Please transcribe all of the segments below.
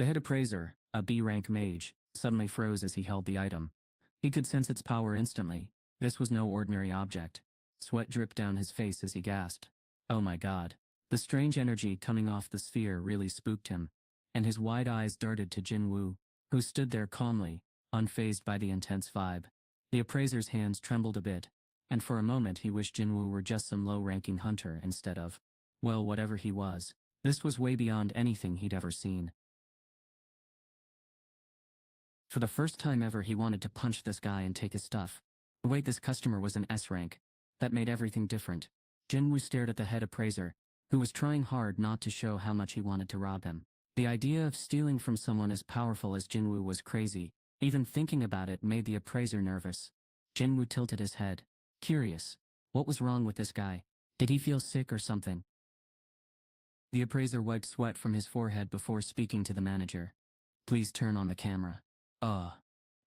The head appraiser, a B-rank mage, suddenly froze as he held the item. He could sense its power instantly. This was no ordinary object. Sweat dripped down his face as he gasped. Oh my god. The strange energy coming off the sphere really spooked him, and his wide eyes darted to Jin-Woo, who stood there calmly, unfazed by the intense vibe. The appraiser's hands trembled a bit, and for a moment he wished Jin-Woo were just some low-ranking hunter instead of, well, whatever he was. This was way beyond anything he'd ever seen. For the first time ever he wanted to punch this guy and take his stuff. Wait, this customer was an S-rank. That made everything different. Jin-Woo stared at the head appraiser, who was trying hard not to show how much he wanted to rob him. The idea of stealing from someone as powerful as Jin-Woo was crazy. Even thinking about it made the appraiser nervous. Jin-Woo tilted his head, curious. What was wrong with this guy? Did he feel sick or something? The appraiser wiped sweat from his forehead before speaking to the manager. Please turn on the camera.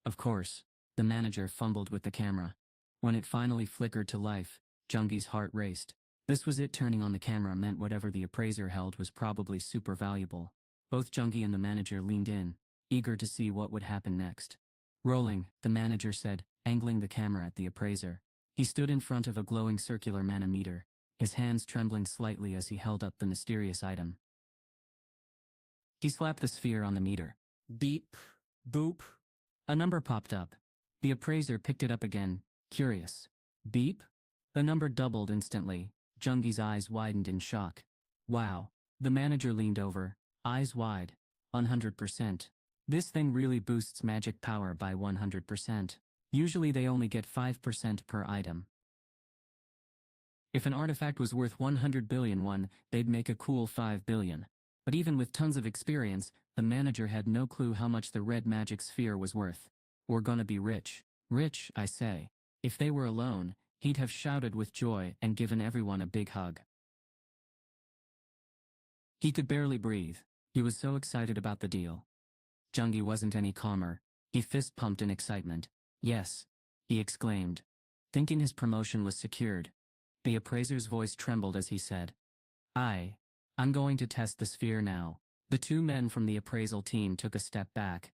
Of course. The manager fumbled with the camera. When it finally flickered to life, Junggi's heart raced. This was it. Turning on the camera meant whatever the appraiser held was probably super valuable. Both Junggi and the manager leaned in, eager to see what would happen next. Rolling, the manager said, angling the camera at the appraiser. He stood in front of a glowing circular manometer, his hands trembling slightly as he held up the mysterious item. He slapped the sphere on the meter. Beep. Boop. A number popped up. The appraiser picked it up again, curious. Beep? The number doubled instantly. Junggi's eyes widened in shock. Wow. The manager leaned over, eyes wide. 100%. This thing really boosts magic power by 100%. Usually they only get 5% per item. If an artifact was worth 100 billion won, they'd make a cool 5 billion. But even with tons of experience, the manager had no clue how much the red magic sphere was worth. We're gonna be rich. Rich, I say. If they were alone, he'd have shouted with joy and given everyone a big hug. He could barely breathe. He was so excited about the deal. Junggi wasn't any calmer. He fist-pumped in excitement. Yes, he exclaimed, thinking his promotion was secured. The appraiser's voice trembled as he said, I'm going to test the sphere now. The two men from the appraisal team took a step back.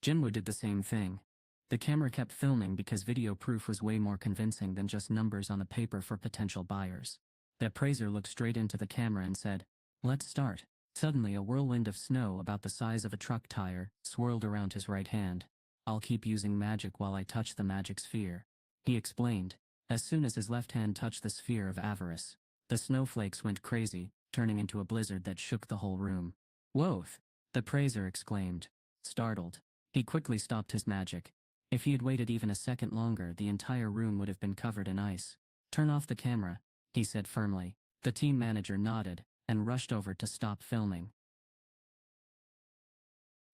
Jin-Woo did the same thing. The camera kept filming because video proof was way more convincing than just numbers on a paper for potential buyers. The appraiser looked straight into the camera and said, let's start. Suddenly a whirlwind of snow about the size of a truck tire swirled around his right hand. I'll keep using magic while I touch the magic sphere, he explained. As soon as his left hand touched the sphere of avarice, the snowflakes went crazy, turning into a blizzard that shook the whole room. Whoa! The appraiser exclaimed, startled. He quickly stopped his magic. If he had waited even a second longer, the entire room would have been covered in ice. Turn off the camera, he said firmly. The team manager nodded and rushed over to stop filming.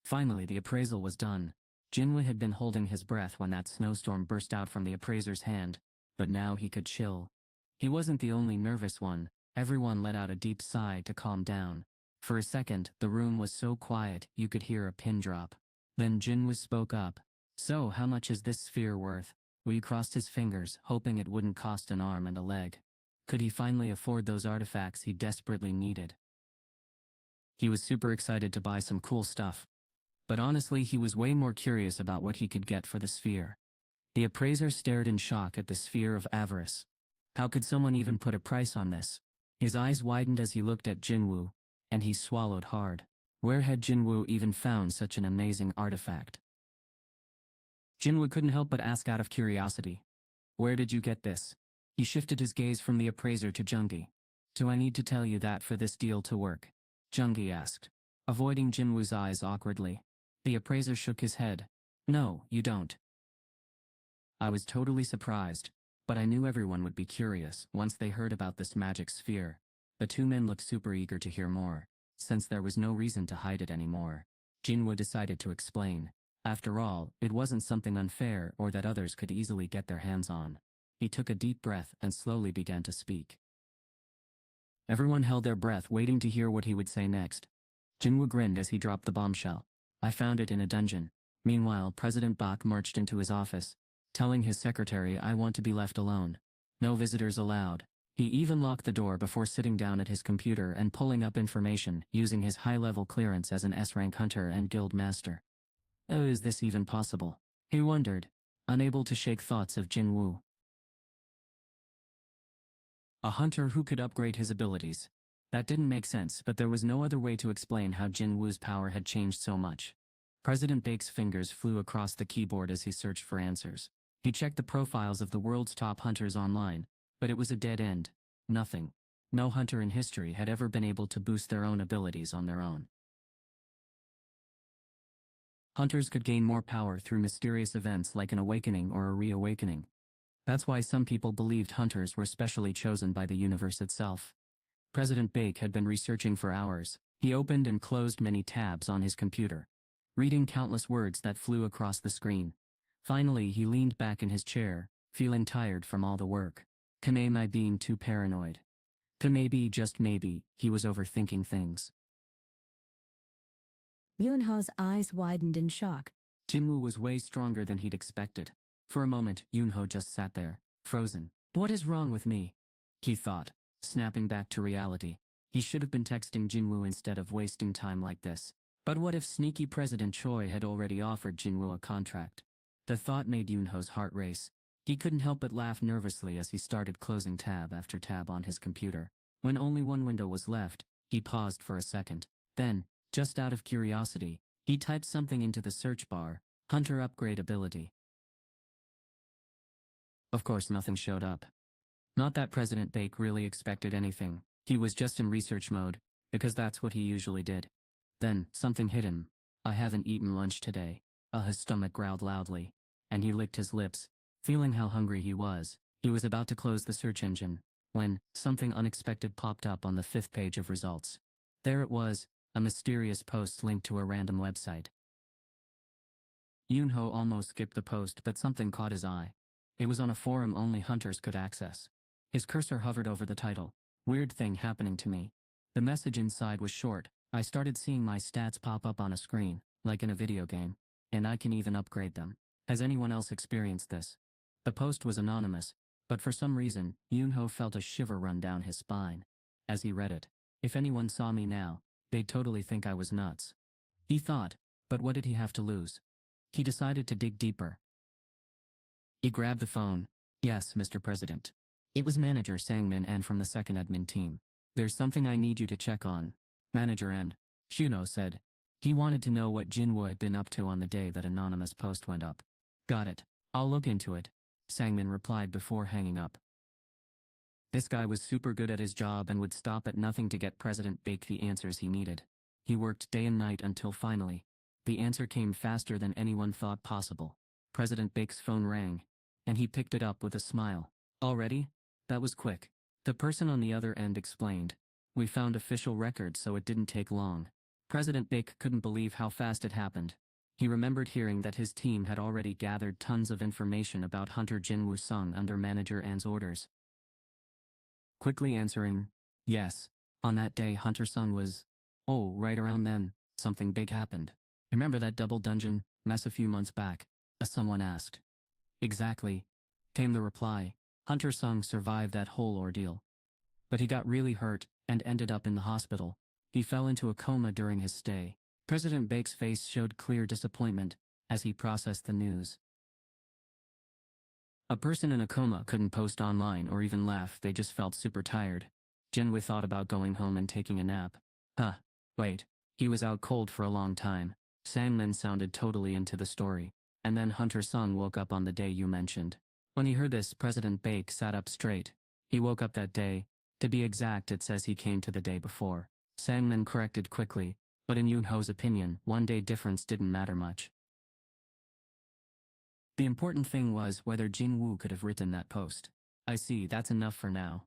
Finally, the appraisal was done. Jin-Woo had been holding his breath when that snowstorm burst out from the appraiser's hand, but now he could chill. He wasn't the only nervous one. Everyone let out a deep sigh to calm down. For a second, the room was so quiet you could hear a pin drop. Then Jin-Woo spoke up. So, how much is this sphere worth? He crossed his fingers, hoping it wouldn't cost an arm and a leg. Could he finally afford those artifacts he desperately needed? He was super excited to buy some cool stuff. But honestly, he was way more curious about what he could get for the sphere. The appraiser stared in shock at the sphere of avarice. How could someone even put a price on this? His eyes widened as he looked at Jin-Woo, and he swallowed hard. Where had Jin-Woo even found such an amazing artifact? Jin-Woo couldn't help but ask out of curiosity. Where did you get this? He shifted his gaze from the appraiser to Junggi. Do I need to tell you that for this deal to work? Junggi asked, avoiding Jin-Woo's eyes awkwardly. The appraiser shook his head. No, you don't. I was totally surprised, but I knew everyone would be curious once they heard about this magic sphere. The two men looked super eager to hear more. Since there was no reason to hide it anymore, Jin-Woo decided to explain. After all, it wasn't something unfair or that others could easily get their hands on. He took a deep breath and slowly began to speak. Everyone held their breath, waiting to hear what he would say next. Jin-Woo grinned as he dropped the bombshell. I found it in a dungeon. Meanwhile, President Bach marched into his office, telling his secretary, I want to be left alone. No visitors allowed. He even locked the door before sitting down at his computer and pulling up information using his high-level clearance as an S-rank hunter and guild master. Oh, is this even possible? He wondered, unable to shake thoughts of Jin-Woo. A hunter who could upgrade his abilities. That didn't make sense, but there was no other way to explain how Jin-Woo's power had changed so much. President Baek's fingers flew across the keyboard as he searched for answers. He checked the profiles of the world's top hunters online, but it was a dead end. Nothing. No hunter in history had ever been able to boost their own abilities on their own. Hunters could gain more power through mysterious events like an awakening or a reawakening. That's why some people believed hunters were specially chosen by the universe itself. President Baek had been researching for hours. He opened and closed many tabs on his computer, reading countless words that flew across the screen. Finally, he leaned back in his chair, feeling tired from all the work. Am I being too paranoid? Maybe, just maybe, he was overthinking things. Yoonho's eyes widened in shock. Jin-Woo was way stronger than he'd expected. For a moment, Yoonho just sat there, frozen. What is wrong with me? He thought, snapping back to reality. He should have been texting Jin-Woo instead of wasting time like this. But what if sneaky President Choi had already offered Jin-Woo a contract? The thought made Yoonho's heart race. He couldn't help but laugh nervously as he started closing tab after tab on his computer. When only one window was left, he paused for a second. Then, just out of curiosity, he typed something into the search bar, Hunter Upgrade Ability. Of course nothing showed up. Not that President Baek really expected anything. He was just in research mode, because that's what he usually did. Then, something hit him. I haven't eaten lunch today. His stomach growled loudly, and he licked his lips. Feeling how hungry he was about to close the search engine, when something unexpected popped up on the 5th page of results. There it was, a mysterious post linked to a random website. Yoonho almost skipped the post, but something caught his eye. It was on a forum only hunters could access. His cursor hovered over the title, Weird Thing Happening to Me. The message inside was short. I started seeing my stats pop up on a screen, like in a video game, and I can even upgrade them. Has anyone else experienced this? The post was anonymous, but for some reason, Yoonho felt a shiver run down his spine. As he read it, if anyone saw me now, they'd totally think I was nuts. He thought, but what did he have to lose? He decided to dig deeper. He grabbed the phone. Yes, Mr. President. It was Manager Sangmin and from the second admin team. There's something I need you to check on. Manager and Shuno said. He wanted to know what Jin-Woo had been up to on the day that anonymous post went up. Got it. I'll look into it, Sangmin replied before hanging up. This guy was super good at his job and would stop at nothing to get President Baek the answers he needed. He worked day and night until finally, the answer came faster than anyone thought possible. President Baek's phone rang, and he picked it up with a smile. Already? That was quick. The person on the other end explained. We found official records, so it didn't take long. President Baek couldn't believe how fast it happened. He remembered hearing that his team had already gathered tons of information about Hunter Jin-Woo Sung under Manager An's orders. Quickly answering, yes. On that day Hunter Sung was... Oh, right around then, something big happened. Remember that double dungeon mess a few months back? Someone asked. Exactly, came the reply. Hunter Sung survived that whole ordeal. But he got really hurt and ended up in the hospital. He fell into a coma during his stay. President Baek's face showed clear disappointment as he processed the news. A person in a coma couldn't post online or even laugh, they just felt super tired. Jin-Woo thought about going home and taking a nap. Wait, he was out cold for a long time. Sangmin sounded totally into the story. And then Hunter Sung woke up on the day you mentioned. When he heard this, President Baek sat up straight. He woke up that day. To be exact, it says he came to the day before. Sangmin corrected quickly, but in Yoonho's opinion, 1 day difference didn't matter much. The important thing was whether Jin-Woo could have written that post. I see, that's enough for now.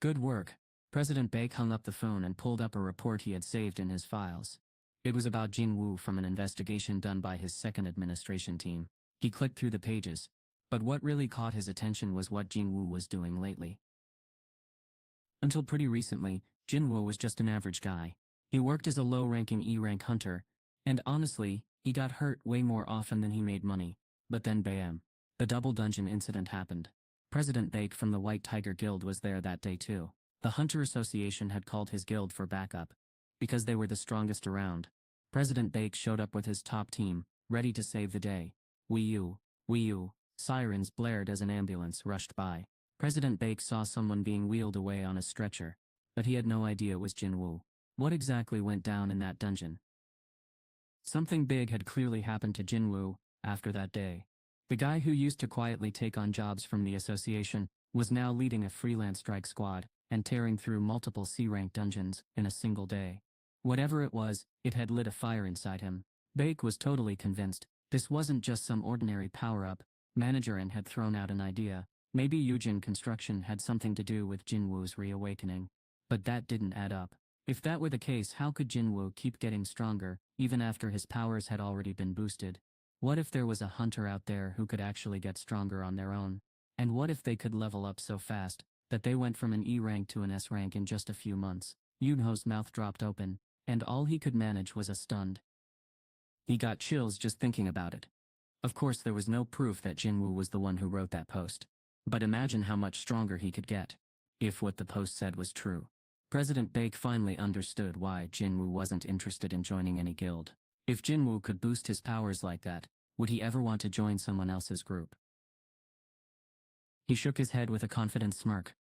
Good work. President Baek hung up the phone and pulled up a report he had saved in his files. It was about Jin-Woo from an investigation done by his second administration team. He clicked through the pages, but what really caught his attention was what Jin-Woo was doing lately. Until pretty recently, Jin-Woo was just an average guy. He worked as a low-ranking E-rank hunter, and honestly, he got hurt way more often than he made money. But then bam, the double dungeon incident happened. President Bake from the White Tiger Guild was there that day too. The Hunter Association had called his guild for backup, because they were the strongest around. President Bake showed up with his top team, ready to save the day. Wee-oo, wee-oo, sirens blared as an ambulance rushed by. President Bake saw someone being wheeled away on a stretcher, but he had no idea it was Jin-Woo. What exactly went down in that dungeon? Something big had clearly happened to Jin-Woo after that day. The guy who used to quietly take on jobs from the association was now leading a freelance strike squad and tearing through multiple C-rank dungeons in a single day. Whatever it was, it had lit a fire inside him. Bake was totally convinced this wasn't just some ordinary power-up. Managerin had thrown out an idea. Maybe Yujin construction had something to do with Jin-Woo's reawakening. But that didn't add up. If that were the case, how could Jin-Woo keep getting stronger, even after his powers had already been boosted? What if there was a hunter out there who could actually get stronger on their own? And what if they could level up so fast that they went from an E rank to an S rank in just a few months? Yoonho's mouth dropped open, and all he could manage was a stunned. He got chills just thinking about it. Of course, there was no proof that Jin-Woo was the one who wrote that post. But imagine how much stronger he could get, if what the post said was true. President Bake finally understood why Jin-Woo wasn't interested in joining any guild. If Jin-Woo could boost his powers like that, would he ever want to join someone else's group? He shook his head with a confident smirk.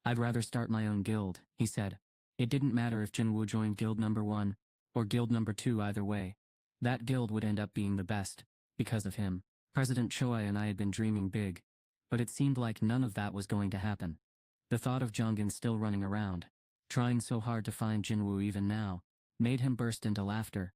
I'd rather start my own guild, he said. It didn't matter if Jin-Woo joined guild number 1 or guild number 2 either way. That guild would end up being the best, because of him. President Choi and I had been dreaming big, but it seemed like none of that was going to happen. The thought of Jongin still running around, trying so hard to find Jin-Woo even now, made him burst into laughter.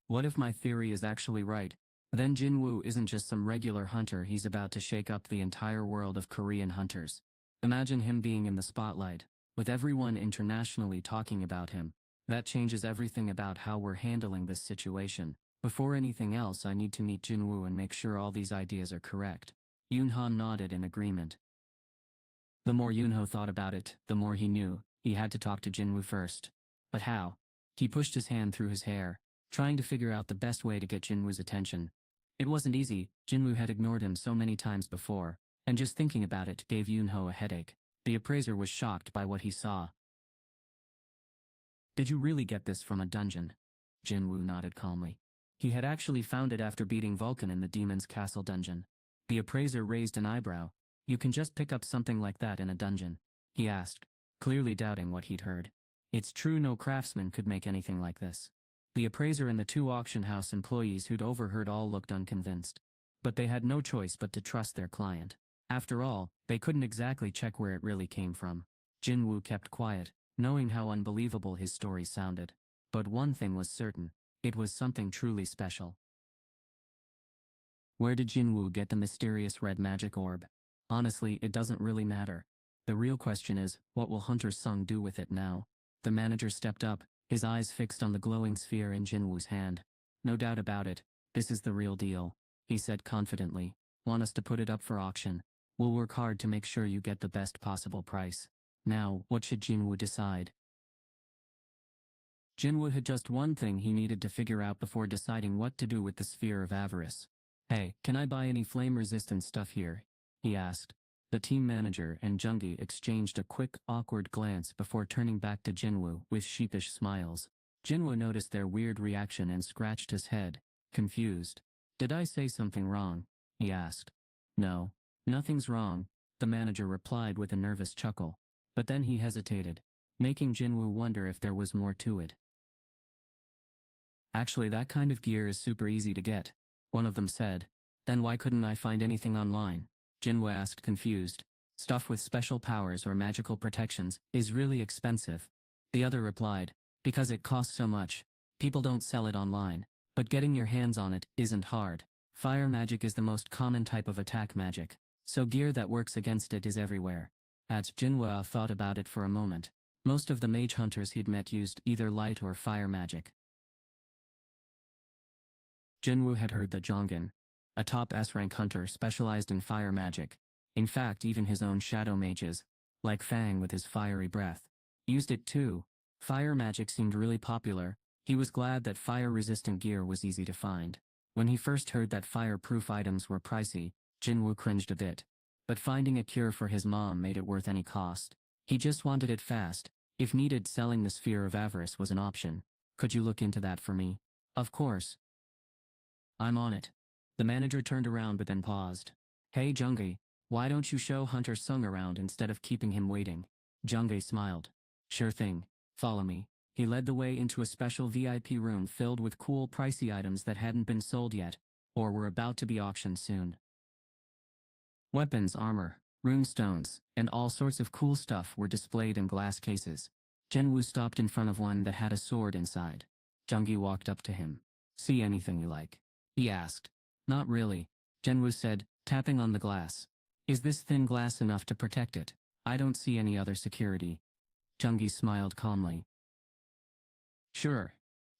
What if my theory is actually right? Then Jin-Woo isn't just some regular hunter, he's about to shake up the entire world of Korean hunters. Imagine him being in the spotlight, with everyone internationally talking about him. That changes everything about how we're handling this situation. Before anything else, I need to meet Jin-Woo and make sure all these ideas are correct. Yoonho nodded in agreement. The more Yoonho thought about it, the more he knew he had to talk to Jin-Woo first. But how? He pushed his hand through his hair, trying to figure out the best way to get Jin-Woo's attention. It wasn't easy. Jin-Woo had ignored him so many times before, and just thinking about it gave Yoonho a headache. The appraiser was shocked by what he saw. Did you really get this from a dungeon? Jin-Woo nodded calmly. He had actually found it after beating Vulcan in the Demon's Castle dungeon. The appraiser raised an eyebrow. You can just pick up something like that in a dungeon? He asked, clearly doubting what he'd heard. It's true, no craftsman could make anything like this. The appraiser and the 2 auction house employees who'd overheard all looked unconvinced. But they had no choice but to trust their client. After all, they couldn't exactly check where it really came from. Jin-Woo kept quiet, knowing how unbelievable his story sounded. But one thing was certain. It was something truly special. Where did Jin-Woo get the mysterious red magic orb? Honestly, it doesn't really matter. The real question is, what will Hunter Sung do with it now? The manager stepped up, his eyes fixed on the glowing sphere in Jin-Woo's hand. No doubt about it, this is the real deal, he said confidently. Want us to put it up for auction? We'll work hard to make sure you get the best possible price. Now, what should Jin-Woo decide? Jin-Woo had just one thing he needed to figure out before deciding what to do with the sphere of avarice. Hey, can I buy any flame-resistant stuff here? He asked. The team manager and Jungi exchanged a quick, awkward glance before turning back to Jin-Woo with sheepish smiles. Jin-Woo noticed their weird reaction and scratched his head, confused. Did I say something wrong? He asked. No, nothing's wrong, the manager replied with a nervous chuckle. But then he hesitated, making Jin-Woo wonder if there was more to it. Actually, that kind of gear is super easy to get, one of them said. Then why couldn't I find anything online? Jin-Woo asked, confused. Stuff with special powers or magical protections is really expensive. The other replied, because it costs so much. People don't sell it online, but getting your hands on it isn't hard. Fire magic is the most common type of attack magic, so gear that works against it is everywhere. As Jin-Woo thought about it for a moment, most of the mage hunters he'd met used either light or fire magic. Jin-Woo had heard that Jongin, a top S-rank hunter, specialized in fire magic. In fact, even his own shadow mages, like Fang with his fiery breath, used it too. Fire magic seemed really popular. He was glad that fire-resistant gear was easy to find. When he first heard that fireproof items were pricey, Jin-Woo cringed a bit. But finding a cure for his mom made it worth any cost. He just wanted it fast. If needed, selling the sphere of avarice was an option. Could you look into that for me? Of course. I'm on it. The manager turned around but then paused. Hey Jung-gi, why don't you show Hunter Sung around instead of keeping him waiting? Jung-gi smiled. Sure thing. Follow me. He led the way into a special VIP room filled with cool pricey items that hadn't been sold yet, or were about to be auctioned soon. Weapons, armor, runestones, and all sorts of cool stuff were displayed in glass cases. Jin-Woo stopped in front of one that had a sword inside. Jung-gi walked up to him. See anything you like? He asked. Not really, Jin-Woo said, tapping on the glass. Is this thin glass enough to protect it? I don't see any other security. Jung-gi smiled calmly. Sure.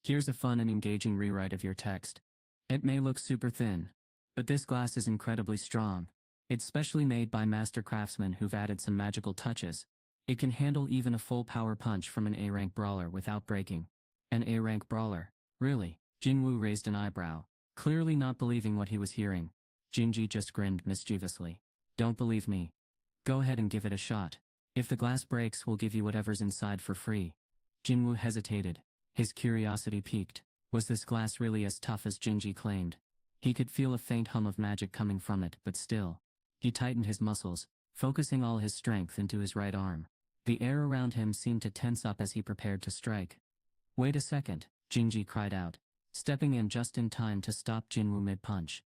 Here's a fun and engaging rewrite of your text. It may look super thin, but this glass is incredibly strong. It's specially made by master craftsmen who've added some magical touches. It can handle even a full power punch from an A-rank brawler without breaking. An A-rank brawler? Really? Jin-Woo raised an eyebrow, clearly not believing what he was hearing. Jinji just grinned mischievously. Don't believe me? Go ahead and give it a shot. If the glass breaks, we'll give you whatever's inside for free. Jin-Woo hesitated. His curiosity piqued. Was this glass really as tough as Jinji claimed? He could feel a faint hum of magic coming from it, but still. He tightened his muscles, focusing all his strength into his right arm. The air around him seemed to tense up as he prepared to strike. Wait a second, Jinji cried out, stepping in just in time to stop Jin-Woo mid-punch.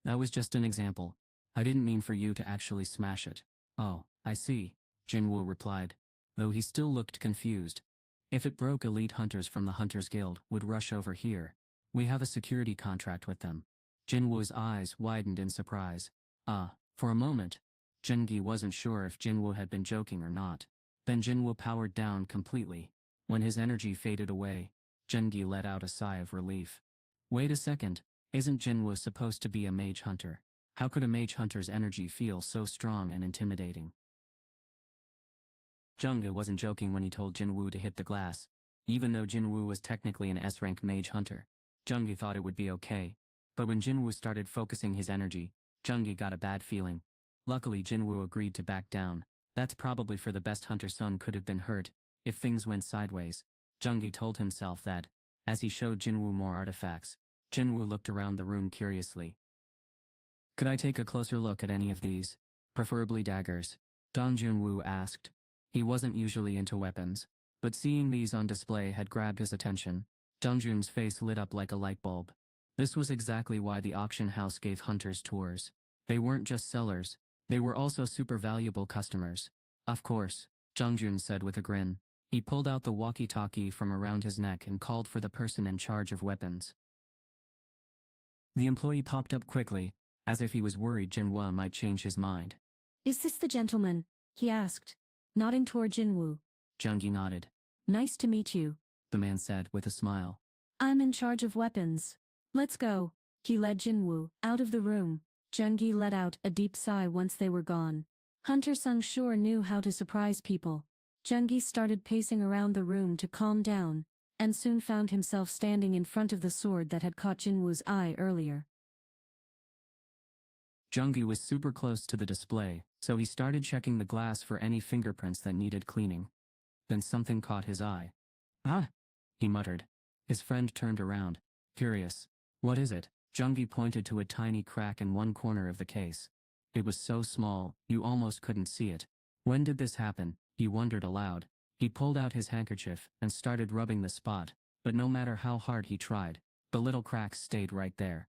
That was just an example. I didn't mean for you to actually smash it. Oh, I see, Jin-Woo replied, though he still looked confused. If it broke, elite hunters from the Hunters Guild would rush over here. We have a security contract with them. Jin-Woo's eyes widened in surprise. For a moment, Jin-gi wasn't sure if Jin-Woo had been joking or not. Then Jin-Woo powered down completely. When his energy faded away, Jin-gi let out a sigh of relief. Wait a second, isn't Jin-Woo supposed to be a mage hunter? How could a mage hunter's energy feel so strong and intimidating? Jung-gi wasn't joking when he told Jin-Woo to hit the glass. Even though Jin-Woo was technically an S-rank mage hunter, Jung-gi thought it would be okay. But when Jin-Woo started focusing his energy, Jung-gi got a bad feeling. Luckily Jin-Woo agreed to back down. That's probably for the best. Hunter Sung could have been hurt if things went sideways. Jung-gi told himself that. As he showed Jin-Woo more artifacts, Jin-Woo looked around the room curiously. Could I take a closer look at any of these? Preferably daggers, Dong Jin-Woo asked. He wasn't usually into weapons, but seeing these on display had grabbed his attention. Dongjun's face lit up like a light bulb. This was exactly why the auction house gave hunters tours. They weren't just sellers, they were also super valuable customers. Of course, Dongjun said with a grin. He pulled out the walkie-talkie from around his neck and called for the person in charge of weapons. The employee popped up quickly, as if he was worried Jin-Woo might change his mind. Is this the gentleman? He asked, nodding toward Jin-Woo. Jung-gi nodded. Nice to meet you, the man said with a smile. I'm in charge of weapons. Let's go. He led Jin-Woo out of the room. Jung-gi let out a deep sigh once they were gone. Hunter Sung sure knew how to surprise people. Jung-gi started pacing around the room to calm down, and soon found himself standing in front of the sword that had caught Jin-Woo's eye earlier. Jung-gi was super close to the display, so he started checking the glass for any fingerprints that needed cleaning. Then something caught his eye. Ah! He muttered. His friend turned around, curious. What is it? Jung-gi pointed to a tiny crack in one corner of the case. It was so small, you almost couldn't see it. When did this happen? He wondered aloud. He pulled out his handkerchief and started rubbing the spot, but no matter how hard he tried, the little cracks stayed right there.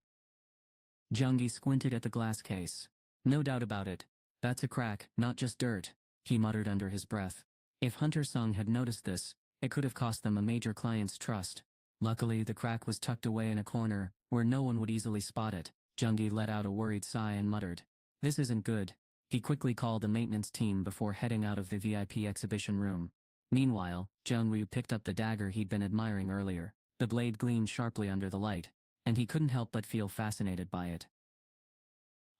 Jung-gi squinted at the glass case. No doubt about it. That's a crack, not just dirt, he muttered under his breath. If Hunter Sung had noticed this, it could have cost them a major client's trust. Luckily, the crack was tucked away in a corner, where no one would easily spot it. Jung-gi let out a worried sigh and muttered. This isn't good. He quickly called the maintenance team before heading out of the VIP exhibition room. Meanwhile, Jin-Woo picked up the dagger he'd been admiring earlier. The blade gleamed sharply under the light, and he couldn't help but feel fascinated by it.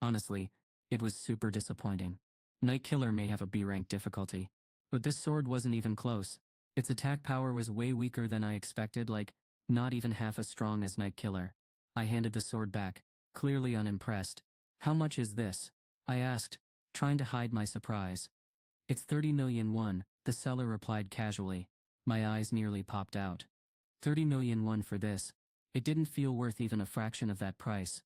Honestly, it was super disappointing. Night Killer may have a B-rank difficulty, but this sword wasn't even close. Its attack power was way weaker than I expected, like, not even half as strong as Night Killer. I handed the sword back. clearly unimpressed. How much is this? I asked, trying to hide my surprise. It's 30 million won, the seller replied casually. My eyes nearly popped out. 30 million won for this. It didn't feel worth even a fraction of that price.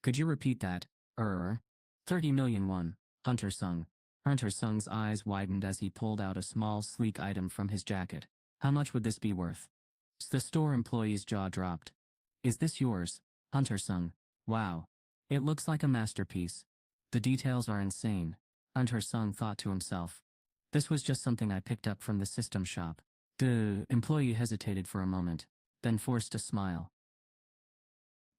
Could you repeat that? 30 million won, Hunter Sung. Hunter Sung's eyes widened as he pulled out a small, sleek item from his jacket. How much would this be worth? The store employee's jaw dropped. Is this yours, Hunter Sung? Wow. It looks like a masterpiece. The details are insane, Hunter Sung thought to himself. This was just something I picked up from the system shop. The employee hesitated for a moment, then forced a smile.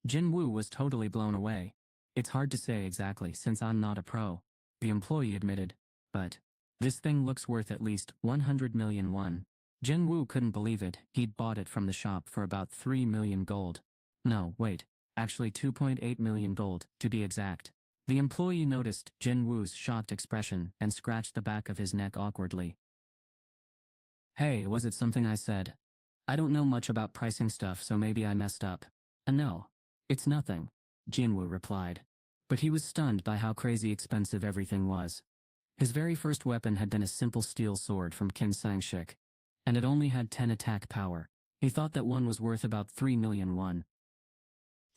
Jin-Woo was totally blown away. It's hard to say exactly since I'm not a pro, the employee admitted, but this thing looks worth at least 100 million won. Jin-Woo couldn't believe it. He'd bought it from the shop for about 3 million gold. No, wait, actually 2.8 million gold, to be exact. The employee noticed Jin-Woo's shocked expression and scratched the back of his neck awkwardly. Hey, was it something I said? I don't know much about pricing stuff, so maybe I messed up. No. It's nothing, Jin-Woo replied. But he was stunned by how crazy expensive everything was. His very first weapon had been a simple steel sword from Kin Sang-shik, and it only had 10 attack power. He thought that one was worth about 3 million won.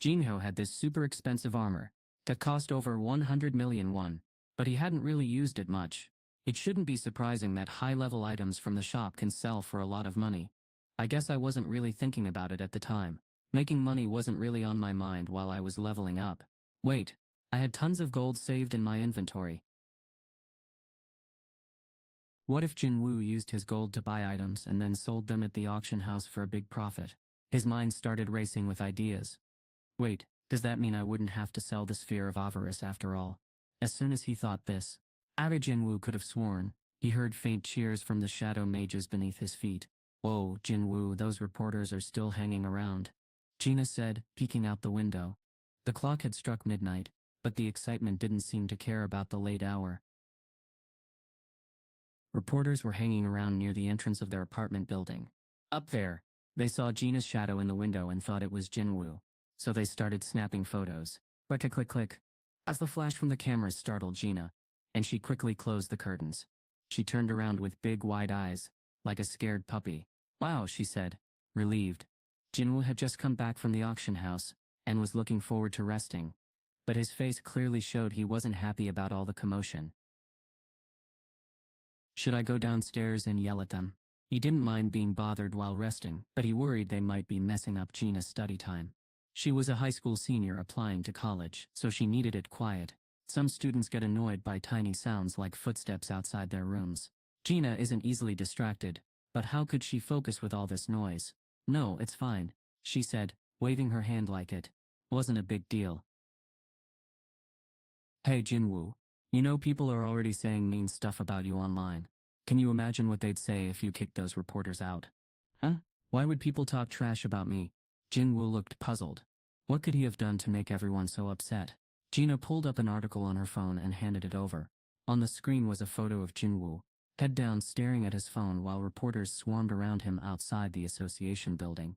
Jin-Ho had this super expensive armor that cost over 100 million won, but he hadn't really used it much. It shouldn't be surprising that high-level items from the shop can sell for a lot of money. I guess I wasn't really thinking about it at the time. Making money wasn't really on my mind while I was leveling up. Wait, I had tons of gold saved in my inventory. What if Jin-Woo used his gold to buy items and then sold them at the auction house for a big profit? His mind started racing with ideas. Wait, does that mean I wouldn't have to sell the sphere of avarice after all? As soon as he thought this, Jin-Woo could have sworn he heard faint cheers from the shadow mages beneath his feet. Whoa, Jin-Woo, those reporters are still hanging around, Gina said, peeking out the window. The clock had struck midnight, but the excitement didn't seem to care about the late hour. Reporters were hanging around near the entrance of their apartment building. Up there, they saw Gina's shadow in the window and thought it was Jin-Woo, so they started snapping photos. Click, click, click. As the flash from the cameras startled Gina, and she quickly closed the curtains. She turned around with big wide eyes, like a scared puppy. Wow, she said, relieved. Jin-Woo had just come back from the auction house, and was looking forward to resting. But his face clearly showed he wasn't happy about all the commotion. Should I go downstairs and yell at them? He didn't mind being bothered while resting, but he worried they might be messing up Gina's study time. She was a high school senior applying to college, so she needed it quiet. Some students get annoyed by tiny sounds like footsteps outside their rooms. Gina isn't easily distracted, but how could she focus with all this noise? No, it's fine, she said, waving her hand like it wasn't a big deal. Hey Jin-Woo, you know people are already saying mean stuff about you online. Can you imagine what they'd say if you kicked those reporters out? Huh? Why would people talk trash about me? Jin-Woo looked puzzled. What could he have done to make everyone so upset? Gina pulled up an article on her phone and handed it over. On the screen was a photo of Jin-Woo, head down staring at his phone while reporters swarmed around him outside the association building.